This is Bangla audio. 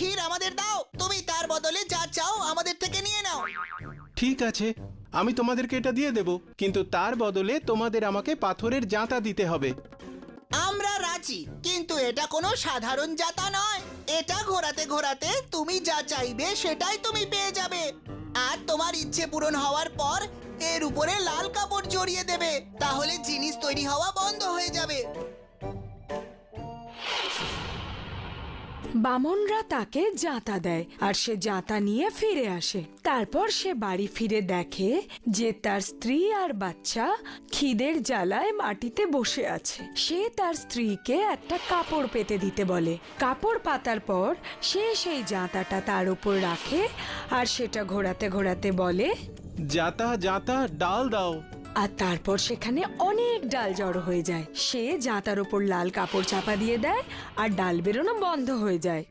ক্ষীর আমাদের দাও, তুমি তার বদলে যা চাও আমাদের থেকে নিয়ে নাও। ঠিক আছে, আমি তোমাদেরকে এটা দিয়ে দেব, কিন্তু তার বদলে তোমাদের আমাকে পাথরের জাঁতা দিতে হবে। আমরা রাজি, কিন্তু এটা কোনো সাধারণ জাতা নয়। এটা ঘোরাতে ঘোরাতে তুমি যা চাইবে সেটাই তুমি পেয়ে যাবে। আর তোমার ইচ্ছে পূরণ হওয়ার পর এর উপরে লাল কাপড় জড়িয়ে দেবে, তাহলে জিনিস তৈরি হওয়া বন্ধ হয়ে যাবে। বামনরা তাকে জাঁতা দেয় আর সে জাঁতা নিয়ে ফিরে আসে। তারপর সে বাড়ি ফিরে দেখে যে তার স্ত্রী আর বাচ্চা খিদের জ্বালায় মাটিতে বসে আছে। সে তার স্ত্রীকে একটা কাপড় পেতে দিতে বলে। কাপড় পাতার পর সে সেই জাঁতাটা তার উপর রাখে আর সেটা ঘোরাতে ঘোরাতে বলে, জাঁতা জাঁতা ডাল দাও। আর তারপর সেখানে অনেক ডাল জড়ো হয়ে যায়। সে জাঁতার ওপর লাল কাপড় চাপা দিয়ে দেয় আর ডাল বেরোনো বন্ধ হয়ে যায়।